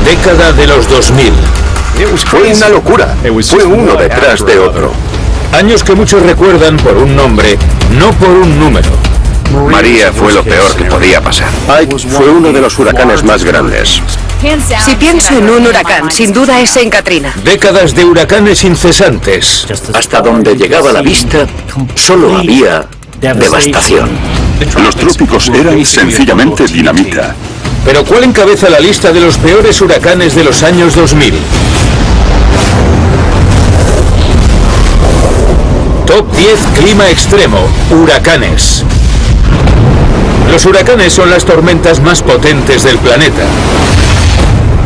Década de los 2000. Fue una locura. Fue uno detrás de otro. Años que muchos recuerdan por un nombre, no por un número. María fue lo peor que podía pasar. Ike fue uno de los huracanes más grandes. Si pienso en un huracán, sin duda es en Katrina. Décadas de huracanes incesantes. Hasta donde llegaba la vista, solo había devastación. Los trópicos eran sencillamente dinamita. Pero ¿cuál encabeza la lista de los peores huracanes de los años 2000? Top 10 clima extremo, huracanes. Los huracanes son las tormentas más potentes del planeta.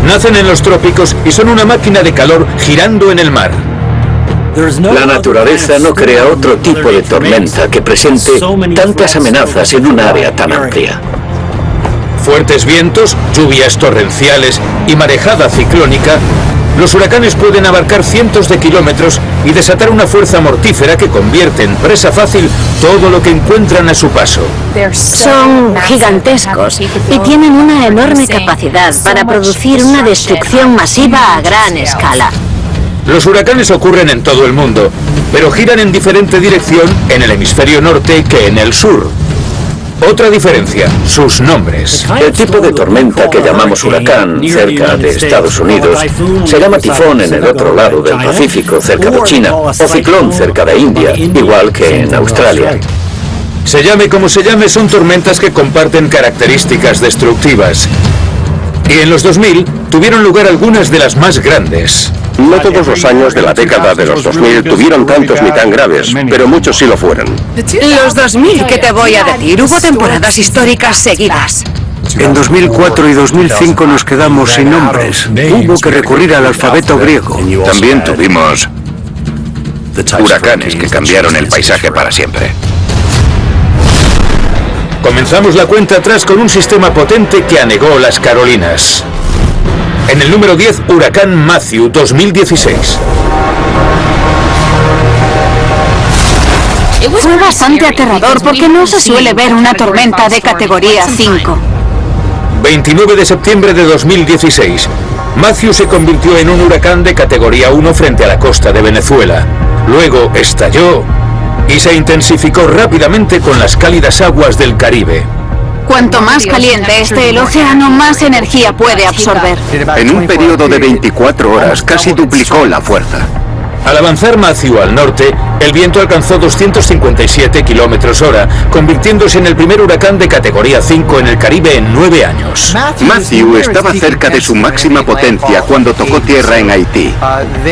Nacen en los trópicos y son una máquina de calor girando en el mar. La naturaleza no crea otro tipo de tormenta que presente tantas amenazas en un área tan amplia. Fuertes vientos, lluvias torrenciales y marejada ciclónica, los huracanes pueden abarcar cientos de kilómetros y desatar una fuerza mortífera que convierte en presa fácil todo lo que encuentran a su paso. Son gigantescos y tienen una enorme capacidad para producir una destrucción masiva a gran escala. Los huracanes ocurren en todo el mundo, pero giran en diferente dirección en el hemisferio norte que en el sur. Otra diferencia, sus nombres. El tipo de tormenta que llamamos huracán cerca de Estados Unidos se llama tifón en el otro lado del Pacífico, cerca de China, o ciclón cerca de India, igual que en Australia. Se llame como se llame, son tormentas que comparten características destructivas. Y en los 2000 tuvieron lugar algunas de las más grandes. No todos los años de la década de los 2000 tuvieron tantos ni tan graves, pero muchos sí lo fueron. Los 2000, ¿qué te voy a decir? Hubo temporadas históricas seguidas. En 2004 y 2005 nos quedamos sin nombres. Hubo que recurrir al alfabeto griego. También tuvimos huracanes que cambiaron el paisaje para siempre. Comenzamos la cuenta atrás con un sistema potente que anegó las Carolinas. En el número 10, Huracán Matthew 2016. Fue bastante aterrador porque no se suele ver una tormenta de categoría 5. 29 de septiembre de 2016. Matthew se convirtió en un huracán de categoría 1 frente a la costa de Venezuela. Luego estalló y se intensificó rápidamente con las cálidas aguas del Caribe. Cuanto más caliente esté el océano, más energía puede absorber. En un periodo de 24 horas casi duplicó la fuerza. Al avanzar Matthew al norte, el viento alcanzó 257 kilómetros hora, convirtiéndose en el primer huracán de categoría 5 en el Caribe en 9 años. Matthew estaba cerca de su máxima potencia cuando tocó tierra en Haití.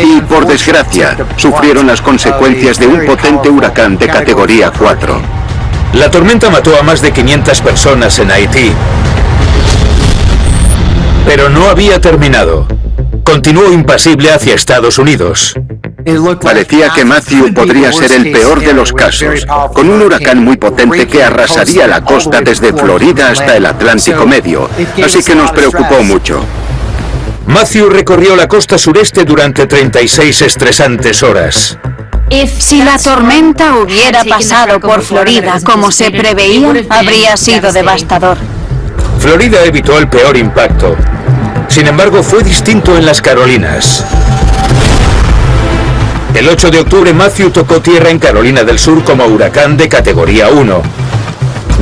Y, por desgracia, sufrieron las consecuencias de un potente huracán de categoría 4. La tormenta mató a más de 500 personas en Haití. Pero no había terminado. Continuó impasible hacia Estados Unidos. Parecía que Matthew podría ser el peor de los casos, con un huracán muy potente que arrasaría la costa desde Florida hasta el Atlántico Medio, así que nos preocupó mucho. Matthew recorrió la costa sureste durante 36 estresantes horas. Si la tormenta hubiera pasado por Florida como se preveía, habría sido devastador. Florida evitó el peor impacto. Sin embargo, fue distinto en las Carolinas. El 8 de octubre, Matthew tocó tierra en Carolina del Sur como huracán de categoría 1,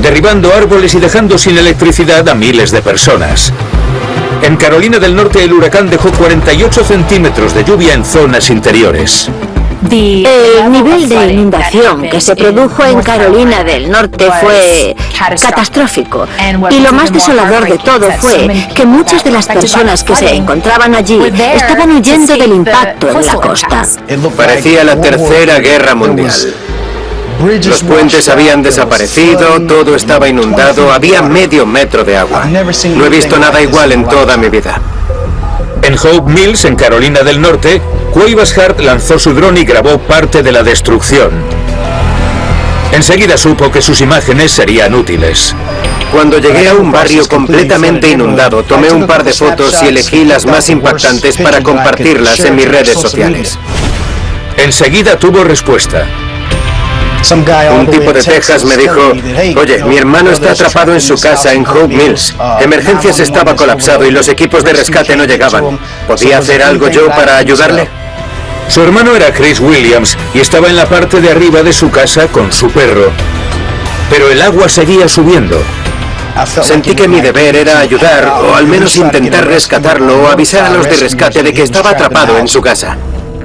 derribando árboles y dejando sin electricidad a miles de personas. En Carolina del Norte, el huracán dejó 48 centímetros de lluvia en zonas interiores. El nivel de inundación que se produjo en Carolina del Norte fue catastrófico. Y lo más desolador de todo fue que muchas de las personas que se encontraban allí estaban huyendo del impacto en la costa. Parecía la Tercera Guerra Mundial. Los puentes habían desaparecido, todo estaba inundado, había medio metro de agua. No he visto nada igual en toda mi vida. En Hope Mills, en Carolina del Norte, Cuevas Hart lanzó su dron y grabó parte de la destrucción. Enseguida supo que sus imágenes serían útiles. Cuando llegué a un barrio completamente inundado, tomé un par de fotos y elegí las más impactantes para compartirlas en mis redes sociales. Enseguida tuvo respuesta. Un tipo de Texas me dijo, oye, mi hermano está atrapado en su casa en Hope Mills. Emergencias estaba colapsado y los equipos de rescate no llegaban. ¿Podía hacer algo yo para ayudarle? Su hermano era Chris Williams y estaba en la parte de arriba de su casa con su perro. Pero el agua seguía subiendo. Sentí que mi deber era ayudar, o al menos intentar rescatarlo, o avisar a los de rescate de que estaba atrapado en su casa.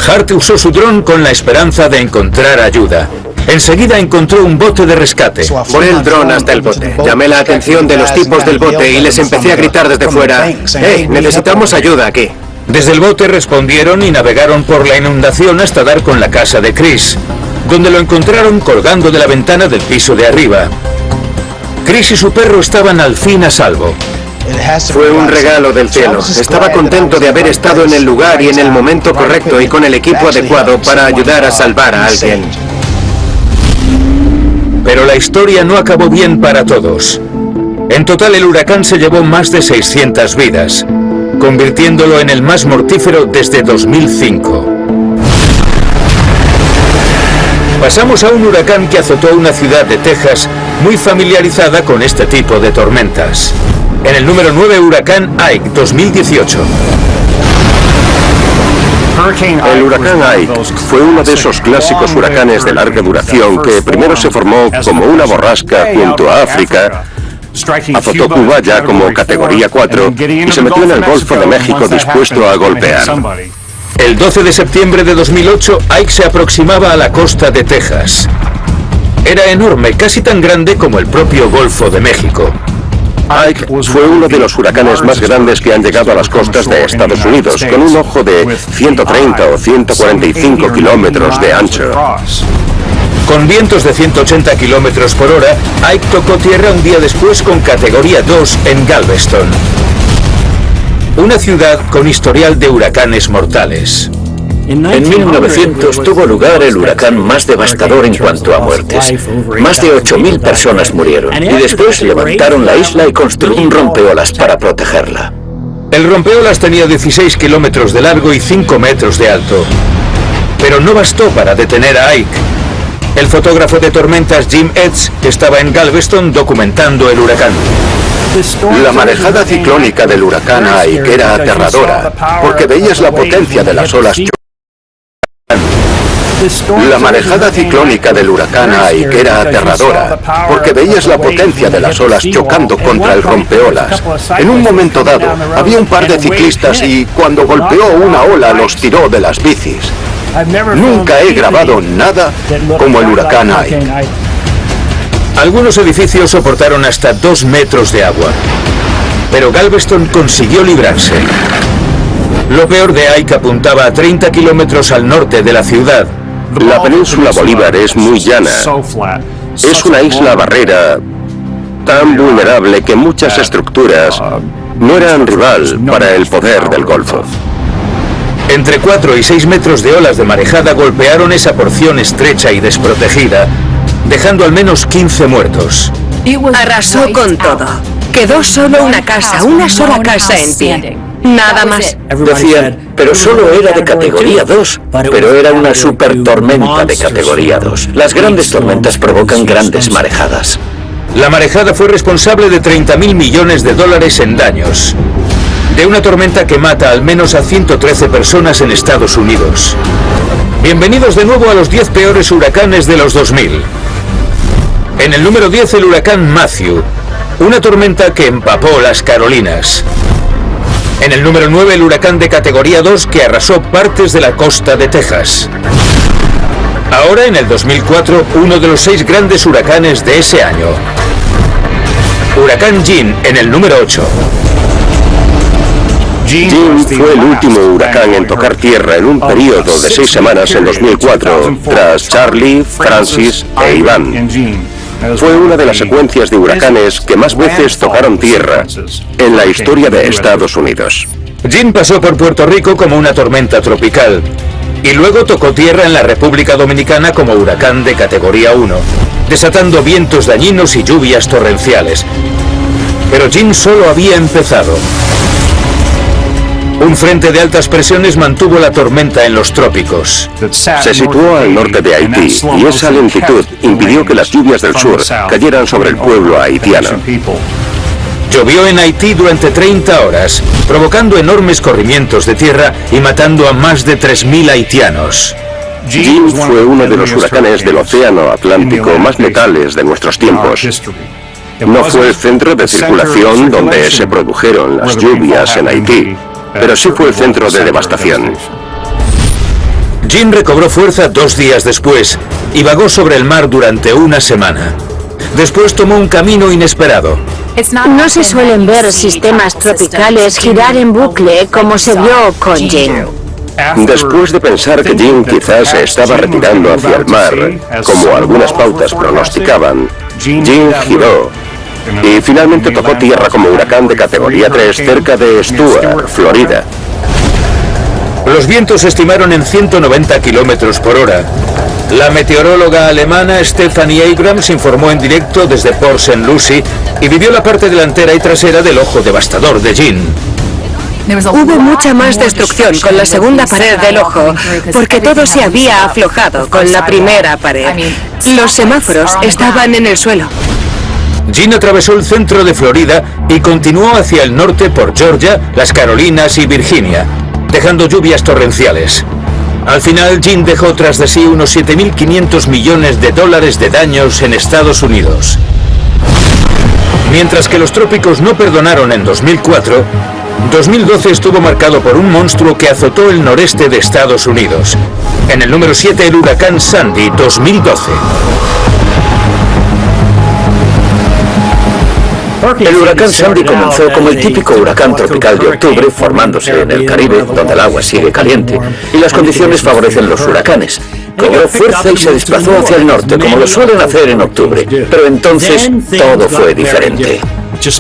Hart usó su dron con la esperanza de encontrar ayuda. Enseguida encontró un bote de rescate. Volé el dron hasta el bote. Llamé la atención de los tipos del bote y les empecé a gritar desde fuera, ¡Hey, necesitamos ayuda aquí! Desde el bote respondieron y navegaron por la inundación hasta dar con la casa de Chris, donde lo encontraron colgando de la ventana del piso de arriba. Chris y su perro estaban al fin a salvo. Fue un regalo del cielo. Estaba contento de haber estado en el lugar y en el momento correcto y con el equipo adecuado para ayudar a salvar a alguien. Pero la historia no acabó bien para todos. En total, el huracán se llevó más de 600 vidas, convirtiéndolo en el más mortífero desde 2005. Pasamos a un huracán que azotó una ciudad de Texas muy familiarizada con este tipo de tormentas. En el número 9, huracán Ike 2018. El huracán Ike fue uno de esos clásicos huracanes de larga duración que primero se formó como una borrasca junto a África, azotó Cuba ya como categoría 4 y se metió en el Golfo de México dispuesto a golpear. El 12 de septiembre de 2008, Ike se aproximaba a la costa de Texas. Era enorme, casi tan grande como el propio Golfo de México. Ike fue uno de los huracanes más grandes que han llegado a las costas de Estados Unidos, con un ojo de 130 o 145 kilómetros de ancho. Con vientos de 180 kilómetros por hora, Ike tocó tierra un día después con categoría 2 en Galveston, una ciudad con historial de huracanes mortales. En 1900 tuvo lugar el huracán más devastador en cuanto a muertes. Más de 8.000 personas murieron y después levantaron la isla y construyeron un rompeolas para protegerla. El rompeolas tenía 16 kilómetros de largo y 5 metros de alto. Pero no bastó para detener a Ike. El fotógrafo de tormentas Jim Edds estaba en Galveston documentando el huracán. La marejada ciclónica del huracán Ike era aterradora, porque veías la potencia de las olas. La marejada ciclónica del huracán Ike era aterradora, porque veías la potencia de las olas chocando contra el rompeolas. En un momento dado, había un par de ciclistas y cuando golpeó una ola los tiró de las bicis. Nunca he grabado nada como el huracán Ike. Algunos edificios soportaron hasta 2 metros de agua, pero Galveston consiguió librarse. Lo peor de Ike apuntaba a 30 kilómetros al norte de la ciudad. La península Bolívar es muy llana. Es una isla barrera tan vulnerable que muchas estructuras no eran rival para el poder del Golfo. Entre 4 y 6 metros de olas de marejada golpearon esa porción estrecha y desprotegida, dejando al menos 15 muertos. Arrasó con todo. Quedó solo una sola casa en pie. Nada más. Decían, pero solo era de categoría 2, pero era una super tormenta de categoría 2. Las grandes tormentas provocan grandes marejadas. La marejada fue responsable de 30.000 millones de dólares en daños, de una tormenta que mata al menos a 113 personas en Estados Unidos. Bienvenidos de nuevo a los 10 peores huracanes de los 2000. En el número 10, el huracán Matthew, una tormenta que empapó las Carolinas. En el número 9, el huracán de categoría 2 que arrasó partes de la costa de Texas. Ahora, en el 2004, uno de los 6 grandes huracanes de ese año. Huracán Jeanne, en el número 8. Jeanne fue el último huracán en tocar tierra en un periodo de 6 semanas en 2004, tras Charlie, Francis e Iván. Fue una de las secuencias de huracanes que más veces tocaron tierra en la historia de Estados Unidos. Jeanne pasó por Puerto Rico como una tormenta tropical y luego tocó tierra en la República Dominicana como huracán de categoría 1, desatando vientos dañinos y lluvias torrenciales. Pero Jeanne solo había empezado. Un frente de altas presiones mantuvo la tormenta en los trópicos. Se situó al norte de Haití y esa lentitud impidió que las lluvias del sur cayeran sobre el pueblo haitiano. Llovió en Haití durante 30 horas, provocando enormes corrimientos de tierra y matando a más de 3.000 haitianos. Jeanne fue uno de los huracanes del Océano Atlántico más letales de nuestros tiempos. No fue el centro de circulación donde se produjeron las lluvias en Haití, pero sí fue el centro de devastación. Jeanne recobró fuerza 2 días después y vagó sobre el mar durante una semana. Después tomó un camino inesperado. No se suelen ver sistemas tropicales girar en bucle como se vio con Jeanne. Después de pensar que Jeanne quizás se estaba retirando hacia el mar, como algunas pautas pronosticaban, Jeanne giró y finalmente tocó tierra como huracán de categoría 3 cerca de Stuart, Florida. Los vientos se estimaron en 190 kilómetros por hora. La meteoróloga alemana Stephanie Abrams informó en directo desde Port St. Lucie y vivió la parte delantera y trasera del ojo devastador de Jeanne. Hubo mucha más destrucción con la segunda pared del ojo, porque todo se había aflojado con la primera pared. Los semáforos estaban en el suelo. Jeanne atravesó el centro de Florida y continuó hacia el norte por Georgia, las Carolinas y Virginia, dejando lluvias torrenciales. Al final, Jeanne dejó tras de sí unos 7.500 millones de dólares de daños en Estados Unidos. Mientras que los trópicos no perdonaron en 2004, 2012 estuvo marcado por un monstruo que azotó el noreste de Estados Unidos. En el número 7, el huracán Sandy, 2012. El huracán Sandy comenzó como el típico huracán tropical de octubre, formándose en el Caribe, donde el agua sigue caliente, y las condiciones favorecen los huracanes. Cobró fuerza y se desplazó hacia el norte, como lo suelen hacer en octubre, pero entonces todo fue diferente.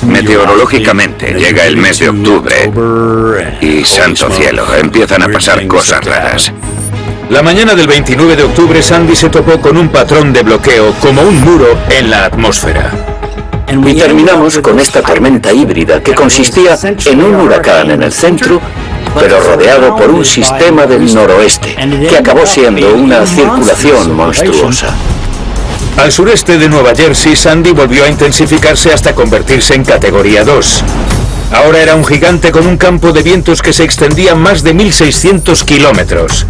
Meteorológicamente llega el mes de octubre y, santo cielo, empiezan a pasar cosas raras. La mañana del 29 de octubre, Sandy se topó con un patrón de bloqueo como un muro en la atmósfera. Y terminamos con esta tormenta híbrida que consistía en un huracán en el centro, pero rodeado por un sistema del noroeste, que acabó siendo una circulación monstruosa. Al sureste de Nueva Jersey, Sandy volvió a intensificarse hasta convertirse en categoría 2. Ahora era un gigante con un campo de vientos que se extendía más de 1.600 kilómetros.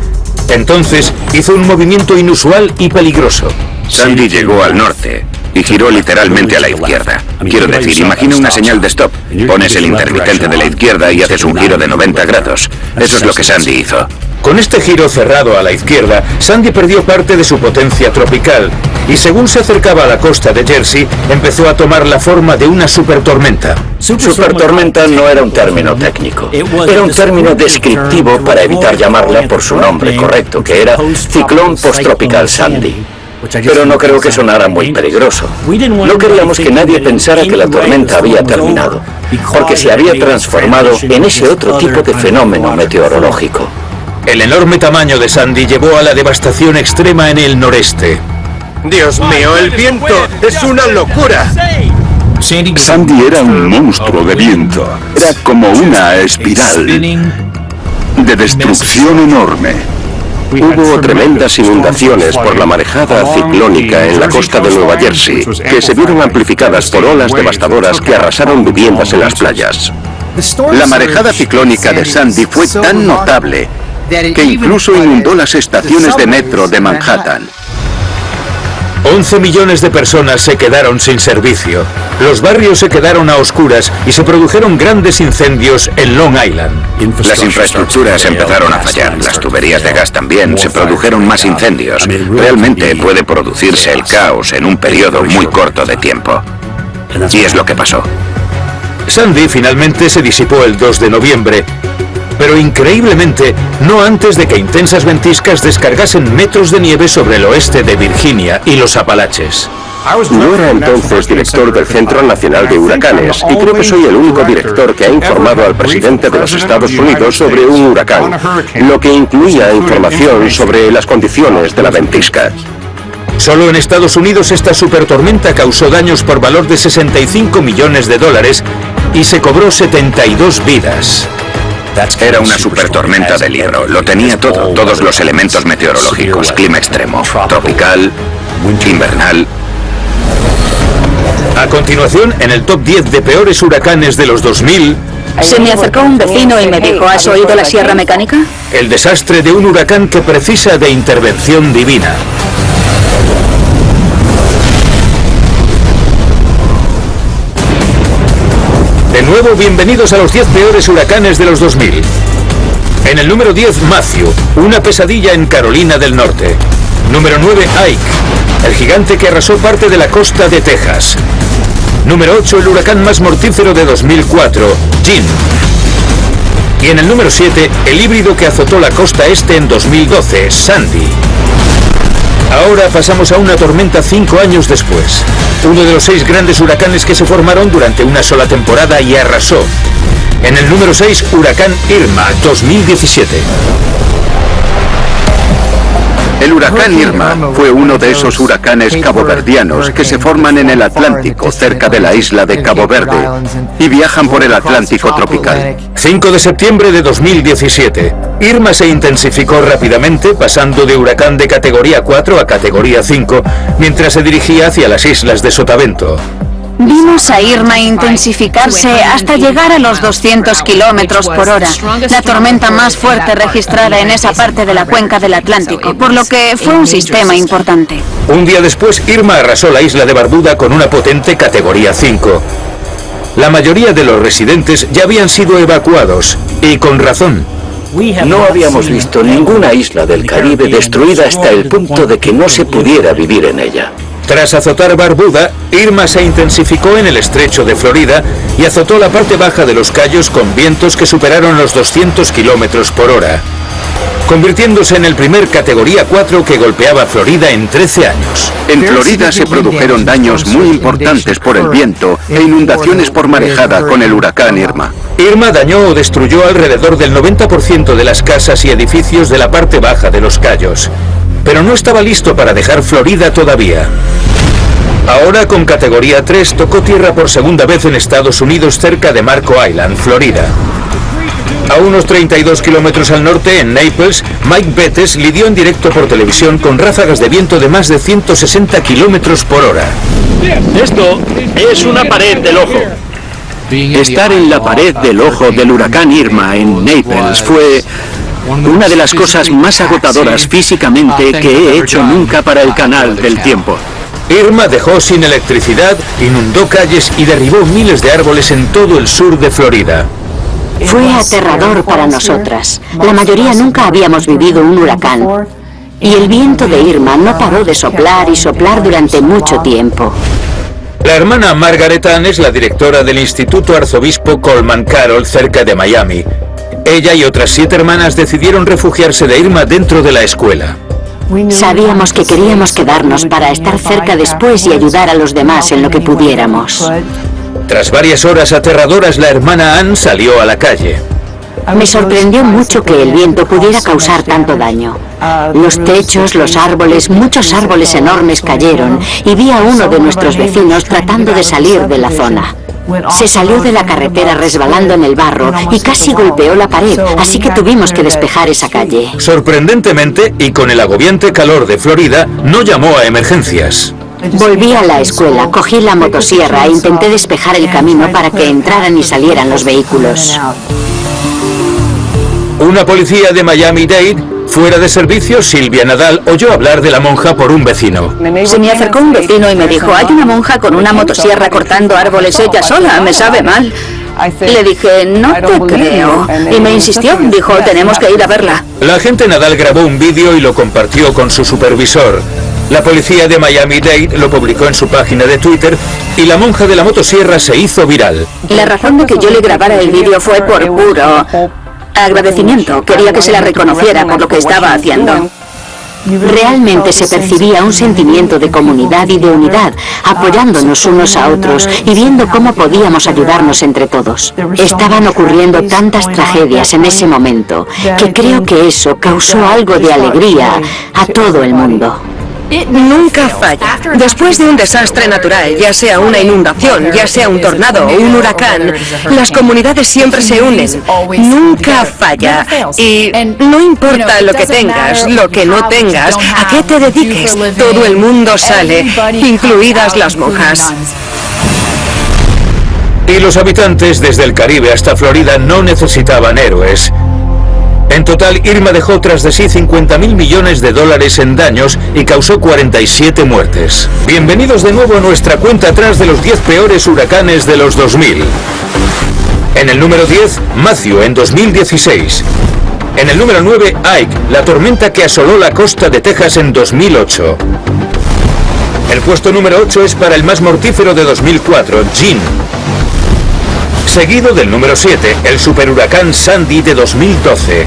Entonces hizo un movimiento inusual y peligroso. Sandy llegó al norte y giró literalmente a la izquierda. Quiero decir, imagina una señal de stop. Pones el intermitente de la izquierda y haces un giro de 90 grados. Eso es lo que Sandy hizo. Con este giro cerrado a la izquierda, Sandy perdió parte de su potencia tropical y según se acercaba a la costa de Jersey, empezó a tomar la forma de una supertormenta. Supertormenta no era un término técnico, era un término descriptivo para evitar llamarla por su nombre correcto, que era Ciclón Posttropical Sandy. Pero no creo que sonara muy peligroso. No queríamos que nadie pensara que la tormenta había terminado, porque se había transformado en ese otro tipo de fenómeno meteorológico. El enorme tamaño de Sandy llevó a la devastación extrema en el noreste. Dios mío, el viento es una locura. Sandy era un monstruo de viento. Era como una espiral de destrucción enorme. Hubo tremendas inundaciones por la marejada ciclónica en la costa de Nueva Jersey, que se vieron amplificadas por olas devastadoras que arrasaron viviendas en las playas. La marejada ciclónica de Sandy fue tan notable que incluso inundó las estaciones de metro de Manhattan. 11 millones de personas se quedaron sin servicio. Los barrios se quedaron a oscuras y se produjeron grandes incendios en Long Island. Las infraestructuras empezaron a fallar, las tuberías de gas también, se produjeron más incendios. Realmente puede producirse el caos en un periodo muy corto de tiempo. Y es lo que pasó. Sandy finalmente se disipó el 2 de noviembre, pero increíblemente no antes de que intensas ventiscas descargasen metros de nieve sobre el oeste de Virginia y los Apalaches. No era entonces director del Centro Nacional de Huracanes y creo que soy el único director que ha informado al presidente de los Estados Unidos sobre un huracán, lo que incluía información sobre las condiciones de la ventisca. Solo en Estados Unidos esta supertormenta causó daños por valor de 65 millones de dólares y se cobró 72 vidas. Era una supertormenta de libro. Lo tenía todo, todos los elementos meteorológicos. Clima extremo, tropical, invernal. A continuación, en el top 10 de peores huracanes de los 2000... Se me acercó un vecino y me dijo, ¿has oído la sierra mecánica? El desastre de un huracán que precisa de intervención divina. De nuevo, bienvenidos a los 10 peores huracanes de los 2000. En el número 10, Matthew, una pesadilla en Carolina del Norte. Número 9, Ike, el gigante que arrasó parte de la costa de Texas. Número 8, el huracán más mortífero de 2004, Jeanne. Y en el número 7, el híbrido que azotó la costa este en 2012, Sandy. Ahora pasamos a una tormenta 5 años después. Uno de los 6 grandes huracanes que se formaron durante una sola temporada y arrasó. En el número 6, huracán Irma, 2017. El huracán Irma fue uno de esos huracanes caboverdianos que se forman en el Atlántico, cerca de la isla de Cabo Verde, y viajan por el Atlántico tropical. 5 de septiembre de 2017. Irma se intensificó rápidamente, pasando de huracán de categoría 4 a categoría 5, mientras se dirigía hacia las islas de Sotavento. Vimos a Irma intensificarse hasta llegar a los 200 kilómetros por hora, la tormenta más fuerte registrada en esa parte de la cuenca del Atlántico, por lo que fue un sistema importante. Un día después, Irma arrasó la isla de Barbuda con una potente categoría 5. La mayoría de los residentes ya habían sido evacuados, y con razón. No habíamos visto ninguna isla del Caribe destruida hasta el punto de que no se pudiera vivir en ella. Tras azotar Barbuda, Irma se intensificó en el estrecho de Florida y azotó la parte baja de los Cayos con vientos que superaron los 200 kilómetros por hora, convirtiéndose en el primer categoría 4 que golpeaba Florida en 13 años. En Florida se produjeron daños muy importantes por el viento e inundaciones por marejada con el huracán Irma. Irma dañó o destruyó alrededor del 90% de las casas y edificios de la parte baja de los Cayos, pero no estaba listo para dejar Florida todavía. Ahora, con categoría 3, tocó tierra por segunda vez en Estados Unidos cerca de Marco Island, Florida. A unos 32 kilómetros al norte, en Naples, Mike Bettes lidió en directo por televisión con ráfagas de viento de más de 160 kilómetros por hora. Esto es una pared del ojo. Estar en la pared del ojo del huracán Irma en Naples fue una de las cosas más agotadoras físicamente que he hecho nunca para el canal del tiempo. Irma dejó sin electricidad, inundó calles y derribó miles de árboles en todo el sur de Florida. Fue aterrador para nosotras. La mayoría nunca habíamos vivido un huracán. Y el viento de Irma no paró de soplar y soplar durante mucho tiempo. La hermana Margaret Ann es la directora del Instituto Arzobispo Coleman Carroll cerca de Miami. Ella y otras 7 hermanas decidieron refugiarse de Irma dentro de la escuela. Sabíamos que queríamos quedarnos para estar cerca después y ayudar a los demás en lo que pudiéramos. Tras varias horas aterradoras, la hermana Ann salió a la calle. Me sorprendió mucho que el viento pudiera causar tanto daño. Los techos, los árboles, muchos árboles enormes cayeron y vi a uno de nuestros vecinos tratando de salir de la zona. Se salió de la carretera resbalando en el barro y casi golpeó la pared, así que tuvimos que despejar esa calle. Sorprendentemente, y con el agobiante calor de Florida, no llamó a emergencias. Volví a la escuela, cogí la motosierra e intenté despejar el camino para que entraran y salieran los vehículos. Una policía de Miami-Dade, fuera de servicio, Silvia Nadal, oyó hablar de la monja por un vecino. Se me acercó un vecino y me dijo, hay una monja con una motosierra cortando árboles ella sola, me sabe mal. Le dije, no te creo. Y me insistió, dijo, tenemos que ir a verla. La agente Nadal grabó un vídeo y lo compartió con su supervisor. La policía de Miami-Dade lo publicó en su página de Twitter y la monja de la motosierra se hizo viral. La razón de que yo le grabara el vídeo fue por puro agradecimiento. Quería que se la reconociera por lo que estaba haciendo. Realmente se percibía un sentimiento de comunidad y de unidad, apoyándonos unos a otros y viendo cómo podíamos ayudarnos entre todos. Estaban ocurriendo tantas tragedias en ese momento que creo que eso causó algo de alegría a todo el mundo. Nunca falla. Después de un desastre natural, ya sea una inundación, ya sea un tornado o un huracán, las comunidades siempre se unen. Nunca falla. Y no importa lo que tengas, lo que no tengas, a qué te dediques, todo el mundo sale, incluidas las monjas. Y los habitantes desde el Caribe hasta Florida no necesitaban héroes. En total, Irma dejó tras de sí 50.000 millones de dólares en daños y causó 47 muertes. Bienvenidos de nuevo a nuestra cuenta atrás de los 10 peores huracanes de los 2000. En el número 10, Matthew en 2016. En el número 9, Ike, la tormenta que asoló la costa de Texas en 2008. El puesto número 8 es para el más mortífero de 2004, Jeanne. Seguido del número 7, el superhuracán Sandy de 2012.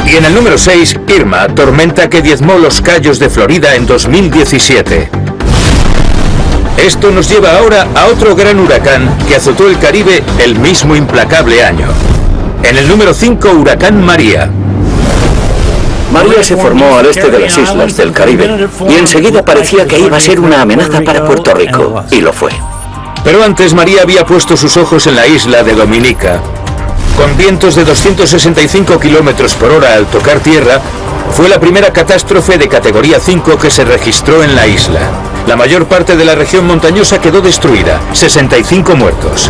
Y en el número 6, Irma, tormenta que diezmó los Cayos de Florida en 2017. Esto nos lleva ahora a otro gran huracán que azotó el Caribe el mismo implacable año. En el número 5, huracán María. María se formó al este de las islas del Caribe y enseguida parecía que iba a ser una amenaza para Puerto Rico, y lo fue. Pero antes María había puesto sus ojos en la isla de Dominica. Con vientos de 265 kilómetros por hora al tocar tierra, fue la primera catástrofe de categoría 5 que se registró en la isla. La mayor parte de la región montañosa quedó destruida, 65 muertos.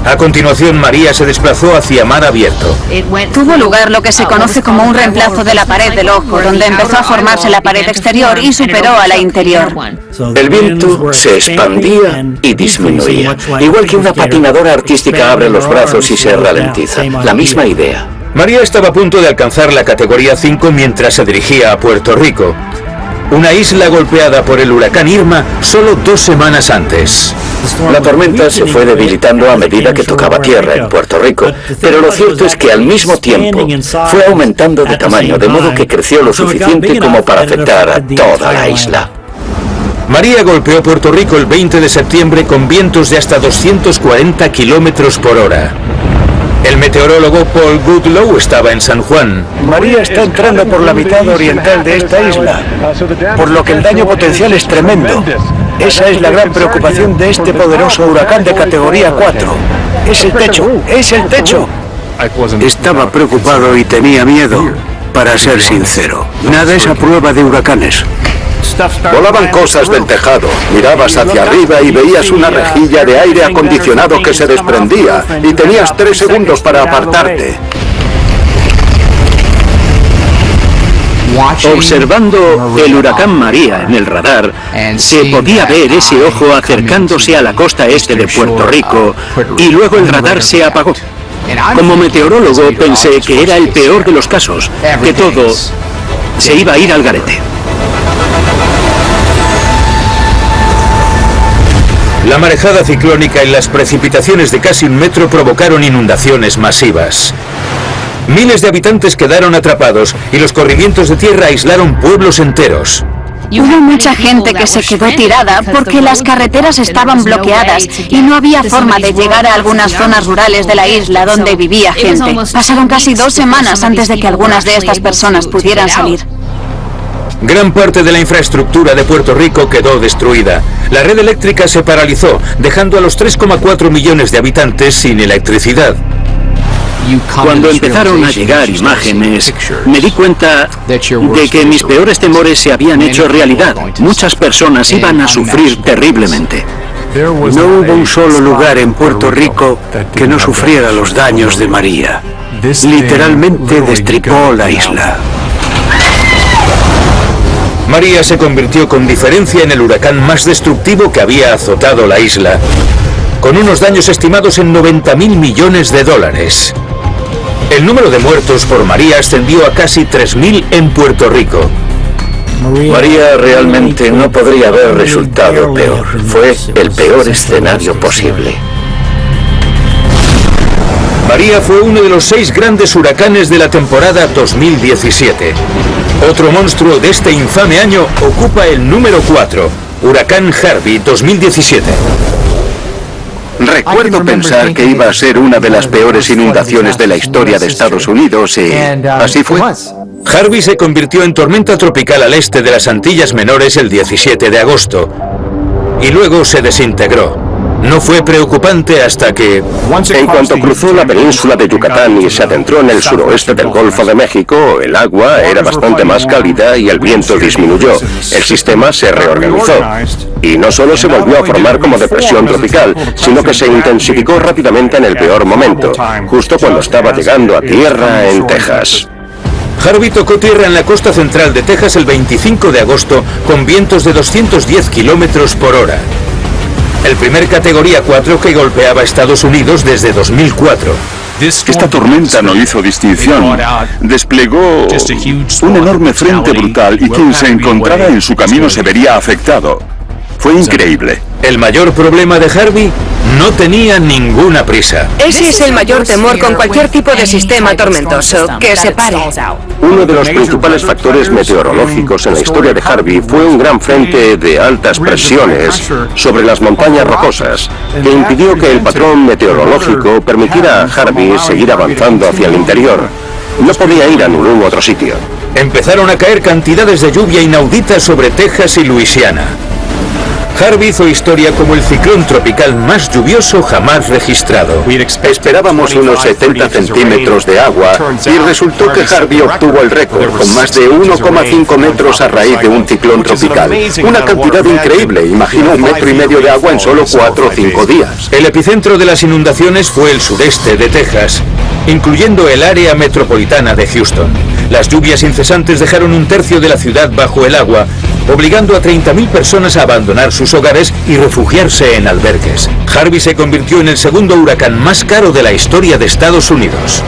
A continuación, María se desplazó hacia mar abierto. Tuvo lugar lo que se conoce como un reemplazo de la pared del ojo, donde empezó a formarse la pared exterior y superó a la interior. El viento se expandía y disminuía, igual que una patinadora artística abre los brazos y se ralentiza. La misma idea. María estaba a punto de alcanzar la categoría 5 mientras se dirigía a Puerto Rico, una isla golpeada por el huracán Irma solo 2 semanas antes. La tormenta se fue debilitando a medida que tocaba tierra en Puerto Rico, pero lo cierto es que al mismo tiempo fue aumentando de tamaño, de modo que creció lo suficiente como para afectar a toda la isla. María golpeó Puerto Rico el 20 de septiembre con vientos de hasta 240 kilómetros por hora. El meteorólogo Paul Goodlow estaba en San Juan. María está entrando por la mitad oriental de esta isla, por lo que el daño potencial es tremendo. Esa es la gran preocupación de este poderoso huracán de categoría 4. Es el techo, es el techo. Estaba preocupado y tenía miedo, para ser sincero. Nada es a prueba de huracanes. Volaban cosas del tejado, mirabas hacia arriba y veías una rejilla de aire acondicionado que se desprendía y tenías 3 segundos para apartarte. Observando el huracán María en el radar, se podía ver ese ojo acercándose a la costa este de Puerto Rico y luego el radar se apagó. Como meteorólogo pensé que era el peor de los casos, que todo se iba a ir al garete. La marejada ciclónica y las precipitaciones de casi 1 metro provocaron inundaciones masivas. Miles de habitantes quedaron atrapados y los corrimientos de tierra aislaron pueblos enteros. Hubo mucha gente que se quedó tirada porque las carreteras estaban bloqueadas y no había forma de llegar a algunas zonas rurales de la isla donde vivía gente. Pasaron casi 2 semanas antes de que algunas de estas personas pudieran salir. Gran parte de la infraestructura de Puerto Rico quedó destruida. La red eléctrica se paralizó, dejando a los 3,4 millones de habitantes sin electricidad. Cuando empezaron a llegar imágenes, me di cuenta de que mis peores temores se habían hecho realidad. Muchas personas iban a sufrir terriblemente. No hubo un solo lugar en Puerto Rico que no sufriera los daños de María. Literalmente destripó la isla. María se convirtió con diferencia en el huracán más destructivo que había azotado la isla, con unos daños estimados en 90.000 millones de dólares. El número de muertos por María ascendió a casi 3.000 en Puerto Rico. María realmente no podría haber resultado peor. Fue el peor escenario posible. María fue uno de los 6 grandes huracanes de la temporada 2017. Otro monstruo de este infame año ocupa el número 4, Huracán Harvey 2017. Recuerdo pensar que iba a ser una de las peores inundaciones de la historia de Estados Unidos y así fue. Harvey se convirtió en tormenta tropical al este de las Antillas Menores el 17 de agosto y luego se desintegró. No fue preocupante hasta que... En cuanto cruzó la península de Yucatán y se adentró en el suroeste del Golfo de México, el agua era bastante más cálida y el viento disminuyó. El sistema se reorganizó. Y no solo se volvió a formar como depresión tropical, sino que se intensificó rápidamente en el peor momento, justo cuando estaba llegando a tierra en Texas. Harvey tocó tierra en la costa central de Texas el 25 de agosto con vientos de 210 kilómetros por hora. El primer categoría 4 que golpeaba a Estados Unidos desde 2004. Esta tormenta no hizo distinción. Desplegó un enorme frente brutal y quien se encontrara en su camino se vería afectado. Fue increíble. El mayor problema de Harvey: no tenía ninguna prisa. Ese es el mayor temor con cualquier tipo de sistema tormentoso, que se pare. Uno de los principales factores meteorológicos en la historia de Harvey fue un gran frente de altas presiones sobre las montañas rocosas, que impidió que el patrón meteorológico permitiera a Harvey seguir avanzando hacia el interior. No podía ir a ningún otro sitio. Empezaron a caer cantidades de lluvia inauditas sobre Texas y Luisiana. Harvey hizo historia como el ciclón tropical más lluvioso jamás registrado. Esperábamos unos 70 centímetros de agua y resultó que Harvey obtuvo el récord con más de 1,5 metros a raíz de un ciclón tropical. Una cantidad increíble, imagino 1,5 metros de agua en solo 4 o 5 días. El epicentro de las inundaciones fue el sureste de Texas, incluyendo el área metropolitana de Houston. Las lluvias incesantes dejaron un tercio de la ciudad bajo el agua, obligando a 30.000 personas a abandonar sus hogares y refugiarse en albergues. Harvey se convirtió en el segundo huracán más caro de la historia de Estados Unidos.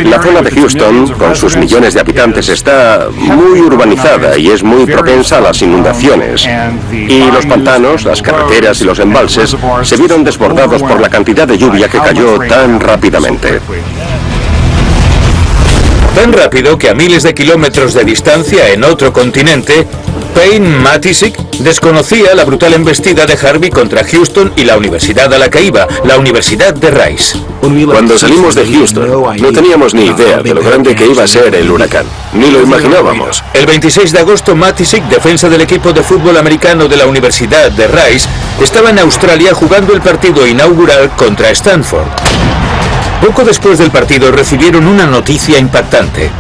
La zona de Houston, con sus millones de habitantes, está muy urbanizada y es muy propensa a las inundaciones. Y los pantanos, las carreteras y los embalses se vieron desbordados por la cantidad de lluvia que cayó tan rápidamente. Tan rápido que a miles de kilómetros de distancia en otro continente, Payne Matisic desconocía la brutal embestida de Harvey contra Houston y la universidad a la que iba, la Universidad de Rice. Cuando salimos de Houston, no teníamos ni idea de lo grande que iba a ser el huracán. Ni lo imaginábamos. El 26 de agosto, Matisic, defensa del equipo de fútbol americano de la Universidad de Rice, estaba en Australia jugando el partido inaugural contra Stanford. Poco después del partido recibieron una noticia impactante.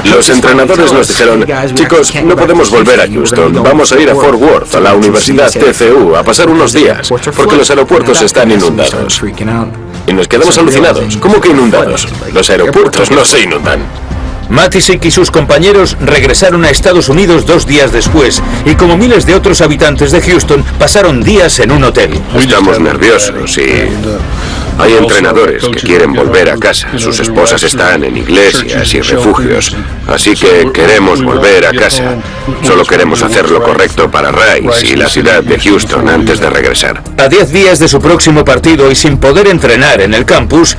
Los entrenadores nos dijeron: chicos, no podemos volver a Houston, vamos a ir a Fort Worth, a la Universidad TCU, a pasar unos días, porque los aeropuertos están inundados. Y nos quedamos alucinados. ¿Cómo que inundados? Los aeropuertos no se inundan. Matisic y sus compañeros regresaron a Estados Unidos 2 días después y, como miles de otros habitantes de Houston, pasaron días en un hotel. Estamos nerviosos y hay entrenadores que quieren volver a casa. Sus esposas están en iglesias y refugios, así que queremos volver a casa. Solo queremos hacer lo correcto para Rice y la ciudad de Houston antes de regresar. A 10 días de su próximo partido y sin poder entrenar en el campus,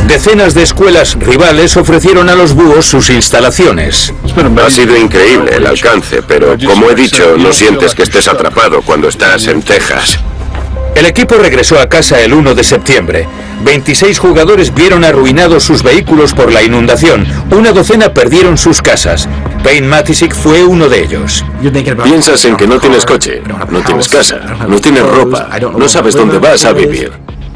decenas de escuelas rivales ofrecieron a los búhos sus instalaciones. Ha sido increíble el alcance, pero como he dicho, no sientes que estés atrapado cuando estás en Texas. El equipo regresó a casa el 1 de septiembre. 26 jugadores vieron arruinados sus vehículos por la inundación. Una docena perdieron sus casas. Payne Matisic fue uno de ellos. Piensas en que no tienes coche, no tienes casa, no tienes ropa, no sabes dónde vas a vivir.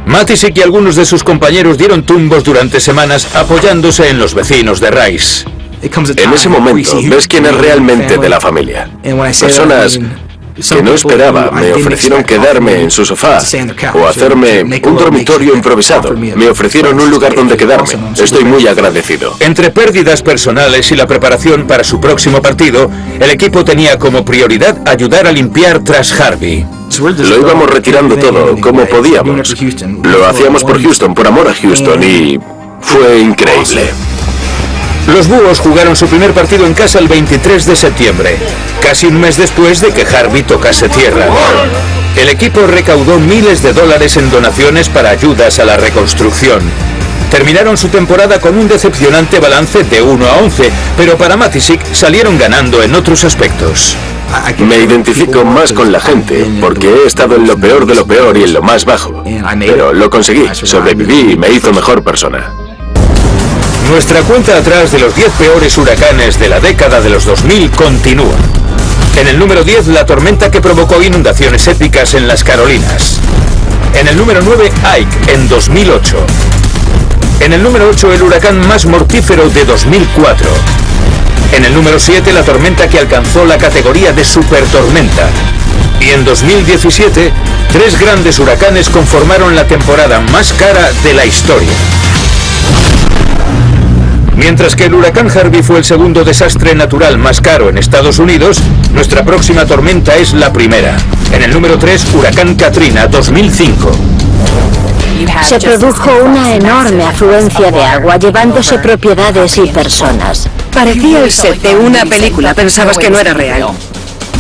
Matisic y algunos de sus compañeros dieron tumbos durante semanas apoyándose en los vecinos de Rice. En ese momento ves quién es realmente de la familia. Personas que no esperaba me ofrecieron quedarme en su sofá o hacerme un dormitorio improvisado. Me ofrecieron un lugar donde quedarme. Estoy muy agradecido. Entre pérdidas personales y la preparación para su próximo partido, el equipo tenía como prioridad ayudar a limpiar tras Harvey. Lo íbamos retirando todo como podíamos. Lo hacíamos por Houston, por amor a Houston, y fue increíble. Los búhos jugaron su primer partido en casa el 23 de septiembre, casi un mes después de que Harvey tocase tierra. El equipo recaudó miles de dólares en donaciones para ayudas a la reconstrucción. Terminaron su temporada con un decepcionante balance de 1-11, pero para Matisic salieron ganando en otros aspectos. Me identifico más con la gente, porque he estado en lo peor de lo peor y en lo más bajo. Pero lo conseguí, sobreviví y me hizo mejor persona. Nuestra cuenta atrás de los 10 peores huracanes de la década de los 2000 continúa. En el número 10, la tormenta que provocó inundaciones épicas en las Carolinas. En el número 9, Ike, en 2008. En el número 8, el huracán más mortífero de 2004. En el número 7, la tormenta que alcanzó la categoría de supertormenta. Y en 2017, 3 grandes huracanes conformaron la temporada más cara de la historia. Mientras que el huracán Harvey fue el segundo desastre natural más caro en Estados Unidos, nuestra próxima tormenta es la primera. En el número 3, huracán Katrina, 2005. Se produjo una enorme afluencia de agua, llevándose propiedades y personas. Parecía el set de una película, pensabas que no era real.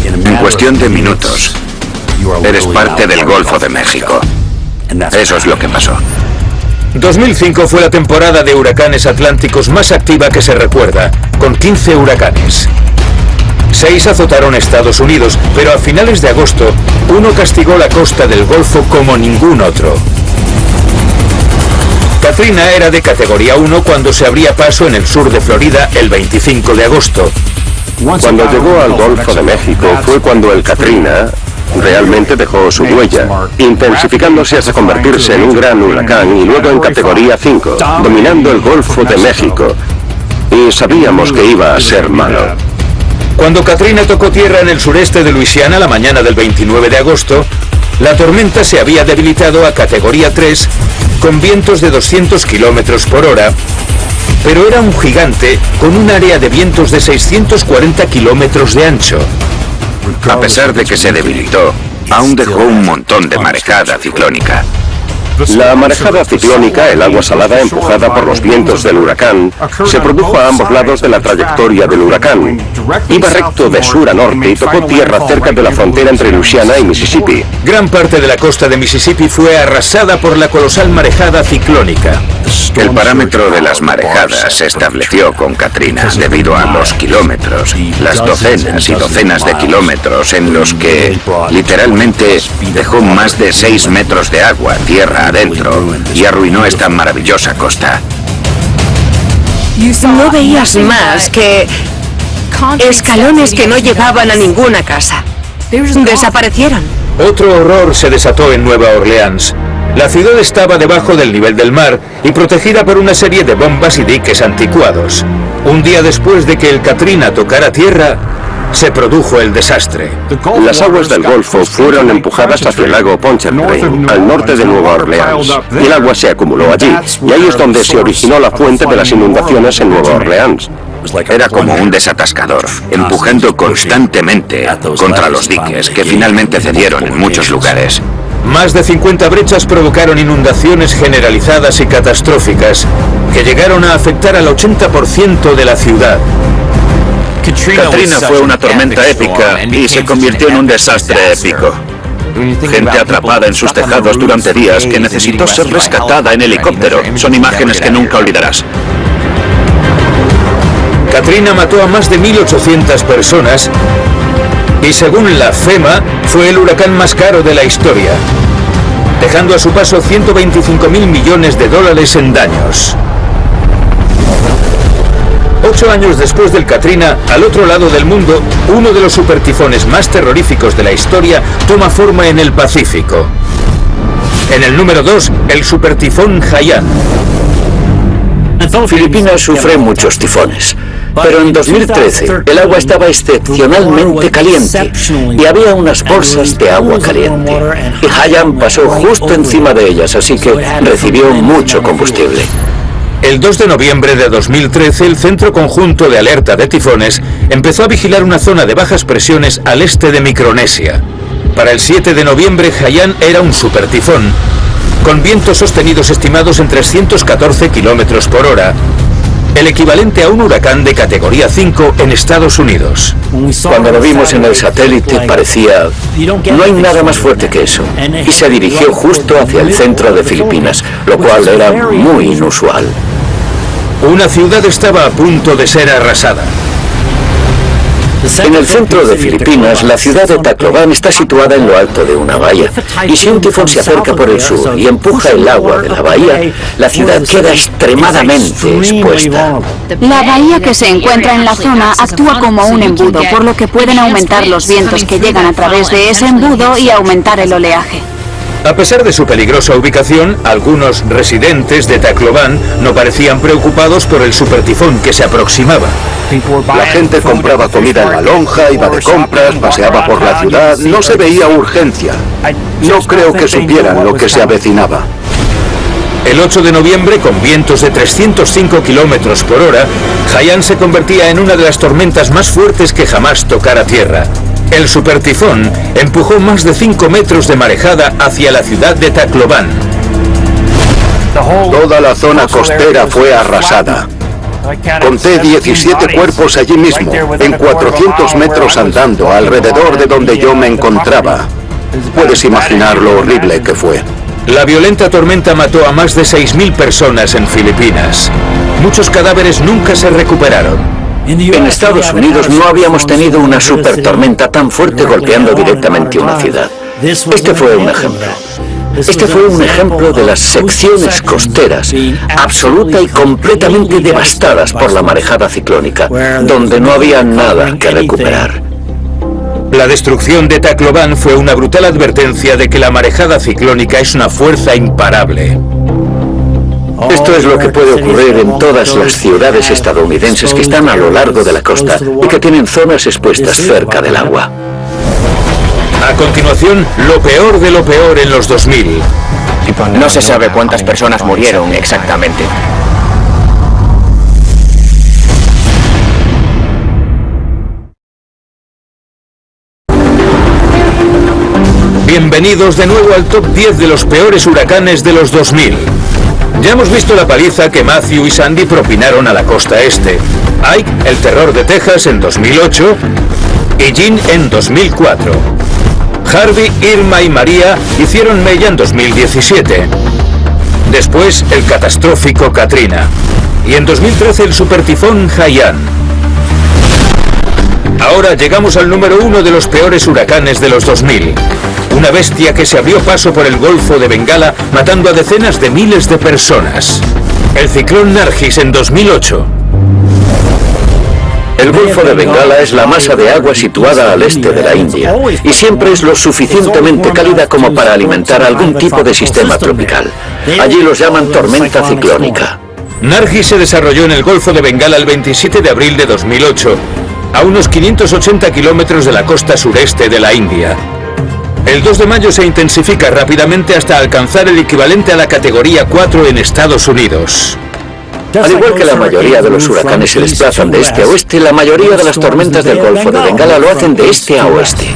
En cuestión de minutos, eres parte del Golfo de México. Eso es lo que pasó. 2005 fue la temporada de huracanes atlánticos más activa que se recuerda, con 15 huracanes. 6 azotaron Estados Unidos, pero a finales de agosto, uno castigó la costa del Golfo como ningún otro. Katrina era de categoría 1 cuando se abría paso en el sur de Florida el 25 de agosto. Cuando llegó al Golfo de México fue cuando el Katrina realmente dejó su huella, intensificándose hasta convertirse en un gran huracán y luego en categoría 5, dominando el Golfo de México. Y sabíamos que iba a ser malo. Cuando Katrina tocó tierra en el sureste de Luisiana la mañana del 29 de agosto, la tormenta se había debilitado a categoría 3 con vientos de 200 kilómetros por hora, pero era un gigante con un área de vientos de 640 kilómetros de ancho. A pesar de que se debilitó, aún dejó un montón de marejada ciclónica. La marejada ciclónica, el agua salada empujada por los vientos del huracán, se produjo a ambos lados de la trayectoria del huracán. Iba recto de sur a norte y tocó tierra cerca de la frontera entre Luisiana y Mississippi. Gran parte de la costa de Mississippi fue arrasada por la colosal marejada ciclónica. El parámetro de las marejadas se estableció con Katrina debido a los kilómetros, las docenas y docenas de kilómetros en los que literalmente dejó más de 6 metros de agua tierra adentro y arruinó esta maravillosa costa. No veías más que escalones que no llevaban a ninguna casa. Desaparecieron. Otro horror se desató en Nueva Orleans. La ciudad estaba debajo del nivel del mar y protegida por una serie de bombas y diques anticuados. Un día después de que el Katrina tocara tierra, se produjo el desastre. Las aguas del Golfo fueron empujadas hacia el lago Pontchartrain, al norte de Nueva Orleans, y el agua se acumuló allí, y ahí es donde se originó la fuente de las inundaciones en Nueva Orleans. Era como un desatascador, empujando constantemente contra los diques, que finalmente cedieron en muchos lugares. Más de 50 brechas provocaron inundaciones generalizadas y catastróficas, que llegaron a afectar al 80% de la ciudad. Katrina fue una tormenta épica y se convirtió en un desastre épico. Gente atrapada en sus tejados durante días que necesitó ser rescatada en helicóptero. Son imágenes que nunca olvidarás. Katrina mató a más de 1.800 personas y, según la FEMA, fue el huracán más caro de la historia, dejando a su paso 125.000 millones de dólares en daños. 8 años después del Katrina, al otro lado del mundo, uno de los supertifones más terroríficos de la historia toma forma en el Pacífico. En el número 2, el supertifón Haiyan. Filipinas sufre muchos tifones, pero en 2013 el agua estaba excepcionalmente caliente y había unas bolsas de agua caliente. Y Haiyan pasó justo encima de ellas, así que recibió mucho combustible. El 2 de noviembre de 2013, el Centro Conjunto de Alerta de Tifones empezó a vigilar una zona de bajas presiones al este de Micronesia. Para el 7 de noviembre, Haiyan era un supertifón, con vientos sostenidos estimados en 314 kilómetros por hora, el equivalente a un huracán de categoría 5 en Estados Unidos. Cuando lo vimos en el satélite parecía, no hay nada más fuerte que eso, y se dirigió justo hacia el centro de Filipinas, lo cual era muy inusual. Una ciudad estaba a punto de ser arrasada. En el centro de Filipinas, la ciudad de Tacloban está situada en lo alto de una bahía, y si un tifón se acerca por el sur y empuja el agua de la bahía, la ciudad queda extremadamente expuesta. La bahía que se encuentra en la zona actúa como un embudo, por lo que pueden aumentar los vientos que llegan a través de ese embudo y aumentar el oleaje. A pesar de su peligrosa ubicación, algunos residentes de Tacloban no parecían preocupados por el supertifón que se aproximaba. La gente compraba comida en la lonja, iba de compras, paseaba por la ciudad, no se veía urgencia. No creo que supieran lo que se avecinaba. El 8 de noviembre, con vientos de 305 kilómetros por hora, Haiyan se convertía en una de las tormentas más fuertes que jamás tocara tierra. El supertifón empujó más de 5 metros de marejada hacia la ciudad de Tacloban. Toda la zona costera fue arrasada. Conté 17 cuerpos allí mismo, en 400 metros andando, alrededor de donde yo me encontraba. Puedes imaginar lo horrible que fue. La violenta tormenta mató a más de 6.000 personas en Filipinas. Muchos cadáveres nunca se recuperaron. En Estados Unidos no habíamos tenido una supertormenta tan fuerte golpeando directamente una ciudad. Este fue un ejemplo. Este fue un ejemplo de las secciones costeras, absoluta y completamente devastadas por la marejada ciclónica, donde no había nada que recuperar. La destrucción de Tacloban fue una brutal advertencia de que la marejada ciclónica es una fuerza imparable. Esto es lo que puede ocurrir en todas las ciudades estadounidenses que están a lo largo de la costa y que tienen zonas expuestas cerca del agua. A continuación, lo peor de lo peor en los 2000. No se sabe cuántas personas murieron exactamente. Bienvenidos de nuevo al top 10 de los peores huracanes de los 2000. Ya hemos visto la paliza que Matthew y Sandy propinaron a la costa este, Ike, el terror de Texas en 2008 y Jean en 2004. Harvey, Irma y María hicieron mella en 2017. Después el catastrófico Katrina. Y en 2013 el supertifón Haiyan. Ahora llegamos al número 1 de los peores huracanes de los 2000. Una bestia que se abrió paso por el Golfo de Bengala, matando a decenas de miles de personas. El ciclón Nargis en 2008. El Golfo de Bengala es la masa de agua situada al este de la India y siempre es lo suficientemente cálida como para alimentar algún tipo de sistema tropical. Allí los llaman tormenta ciclónica. Nargis se desarrolló en el Golfo de Bengala el 27 de abril de 2008, a unos 580 kilómetros de la costa sureste de la India. El 2 de mayo se intensifica rápidamente hasta alcanzar el equivalente a la categoría 4 en Estados Unidos. Al igual que la mayoría de los huracanes se desplazan de este a oeste, la mayoría de las tormentas del Golfo de Bengala lo hacen de este a oeste.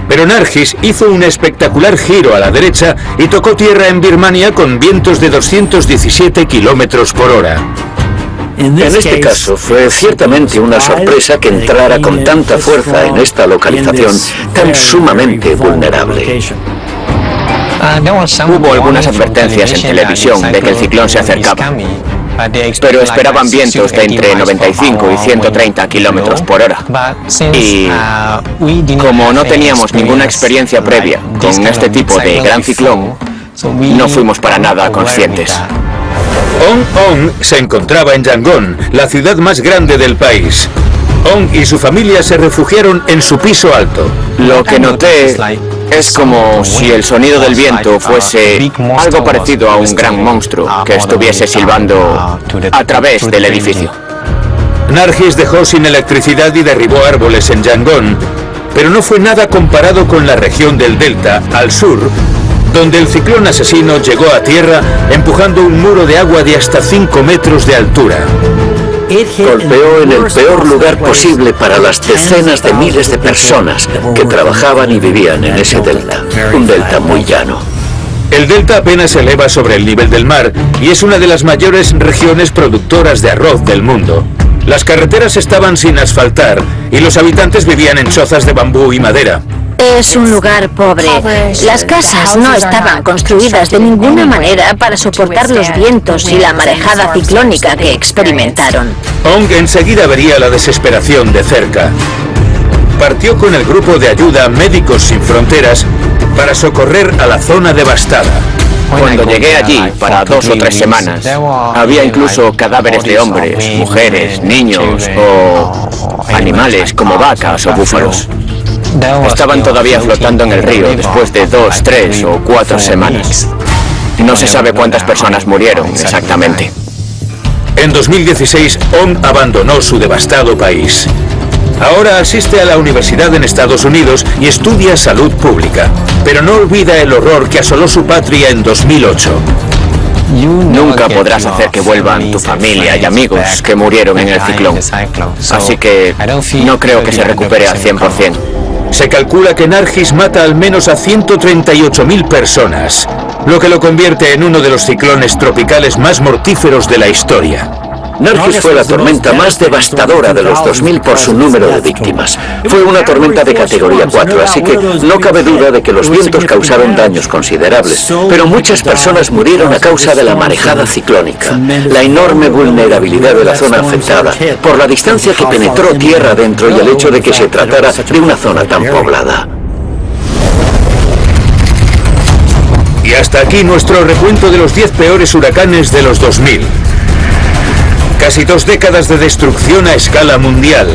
Pero Nargis hizo un espectacular giro a la derecha y tocó tierra en Birmania con vientos de 217 kilómetros por hora. En este caso, fue ciertamente una sorpresa que entrara con tanta fuerza en esta localización tan sumamente vulnerable. Hubo algunas advertencias en televisión de que el ciclón se acercaba, pero esperaban vientos de entre 95 y 130 kilómetros por hora. Y como no teníamos ninguna experiencia previa con este tipo de gran ciclón, no fuimos para nada conscientes. Ong se encontraba en Yangon, la ciudad más grande del país. Ong y su familia se refugiaron en su piso alto. Lo que noté es como si el sonido del viento fuese algo parecido a un gran monstruo que estuviese silbando a través del edificio. Nargis dejó sin electricidad y derribó árboles en Yangon, pero no fue nada comparado con la región del Delta, al sur, donde el ciclón asesino llegó a tierra empujando un muro de agua de hasta 5 metros de altura. Golpeó en el peor lugar posible para las decenas de miles de personas que trabajaban y vivían en ese delta, un delta muy llano. El delta apenas se eleva sobre el nivel del mar y es una de las mayores regiones productoras de arroz del mundo. Las carreteras estaban sin asfaltar y los habitantes vivían en chozas de bambú y madera. Es un lugar pobre. Las casas no estaban construidas de ninguna manera para soportar los vientos y la marejada ciclónica que experimentaron. Ong enseguida vería la desesperación de cerca. partió con el grupo de ayuda Médicos Sin Fronteras para socorrer a la zona devastada. Cuando llegué allí para 2 o 3 semanas, había incluso cadáveres de hombres, mujeres, niños o animales como vacas o búfalos. Estaban todavía flotando en el río después de 2, 3 o 4 semanas. No se sabe cuántas personas murieron exactamente. En 2016, Ong abandonó su devastado país. Ahora asiste a la universidad en Estados Unidos y estudia salud pública, pero no olvida el horror que asoló su patria en 2008. Nunca podrás hacer que vuelvan tu familia y amigos que murieron en el ciclón. Así que no creo que se recupere al 100%. Se calcula que Nargis mata al menos a 138.000 personas, lo que lo convierte en uno de los ciclones tropicales más mortíferos de la historia. Nargis fue la tormenta más devastadora de los 2000 por su número de víctimas. Fue una tormenta de categoría 4, así que no cabe duda de que los vientos causaron daños considerables. Pero muchas personas murieron a causa de la marejada ciclónica, la enorme vulnerabilidad de la zona afectada, por la distancia que penetró tierra adentro y el hecho de que se tratara de una zona tan poblada. Y hasta aquí nuestro recuento de los 10 peores huracanes de los 2000. Casi 2 décadas de destrucción a escala mundial,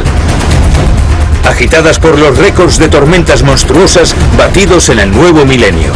agitadas por los récords de tormentas monstruosas batidos en el nuevo milenio.